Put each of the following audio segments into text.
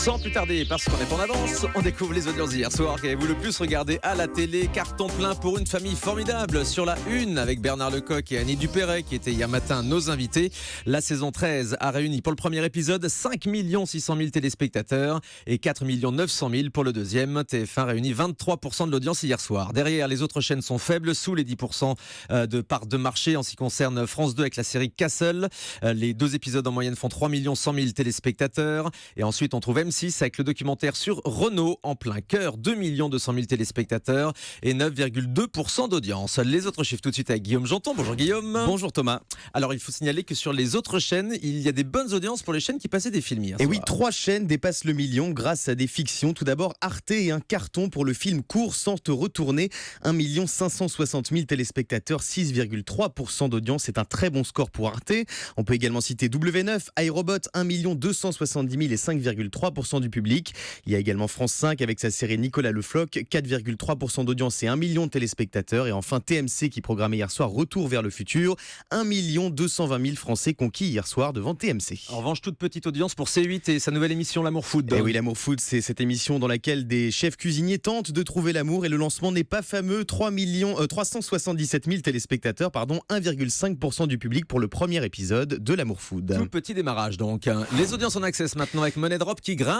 Sans plus tarder, parce qu'on est en avance, on découvre les audiences d'hier soir. Qu'avez-vous le plus regardé à la télé? Carton plein pour une famille formidable sur la une avec Bernard Lecoq et Annie Dupéret qui étaient hier matin nos invités. La saison 13 a réuni pour le premier épisode 5 600 000 téléspectateurs et 4 900 000 pour le deuxième. TF1 réunit 23% de l'audience hier soir. Derrière, les autres chaînes sont faibles, sous les 10% de part de marché en ce qui concerne France 2 avec la série Castle. Les deux épisodes en moyenne font 3 100 000 téléspectateurs. Et ensuite, on trouve M6 avec le documentaire sur Renault en plein cœur, 2 200 000 téléspectateurs et 9,2% d'audience. Les autres chiffres tout de suite avec Guillaume Janton. Bonjour Guillaume. Bonjour Thomas. Alors, il faut signaler que sur les autres chaînes, il y a des bonnes audiences pour les chaînes qui passaient des films hier Et soir. oui, 3 chaînes dépassent le million grâce à des fictions. Tout d'abord, Arte et un carton pour le film Cours sans te retourner. 1 560 000 téléspectateurs, 6,3% d'audience. C'est un très bon score pour Arte. On peut également citer W9, iRobot, 1 270 000 et 5,3% du public. Il y a également France 5 avec sa série Nicolas Le Floch, 4,3% d'audience et 1 million de téléspectateurs. Et enfin TMC qui programmait hier soir Retour vers le futur, 1 220 000 Français conquis hier soir devant TMC. En revanche, toute petite audience pour C8 et sa nouvelle émission L'Amour Food. Et oui, L'Amour Food, c'est cette émission dans laquelle des chefs cuisiniers tentent de trouver l'amour et le lancement n'est pas fameux. 377 000 téléspectateurs, 1,5% du public pour le premier épisode de L'Amour Food. Tout petit démarrage donc. Les audiences en access maintenant avec Money Drop qui grimpe.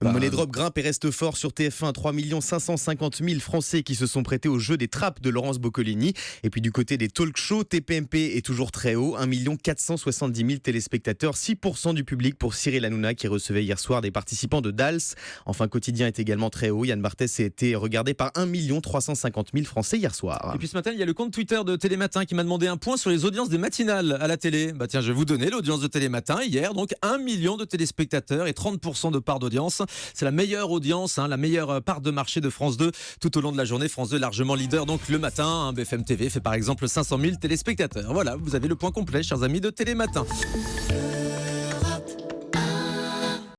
Money Drop grimpe et reste fort sur TF1. 3 550 000 Français qui se sont prêtés au jeu des trappes de Laurence Boccolini. Et puis du côté des talk shows, TPMP est toujours très haut. 1 470 000 téléspectateurs, 6% du public pour Cyril Hanouna qui recevait hier soir des participants de Dals. Enfin, Quotidien est également très haut. Yann Barthès a été regardé par 1 350 000 Français hier soir. Et puis ce matin, il y a le compte Twitter de Télématin qui m'a demandé un point sur les audiences des matinales à la télé. Bah tiens, je vais vous donner l'audience de Télématin hier. Donc 1 million de téléspectateurs et 30% de part d'audience. C'est la meilleure audience, la meilleure part de marché de France 2 tout au long de la journée. France 2 largement leader. Donc le matin, BFM TV fait par exemple 500 000 téléspectateurs. Voilà, vous avez le point complet, chers amis de Télématin.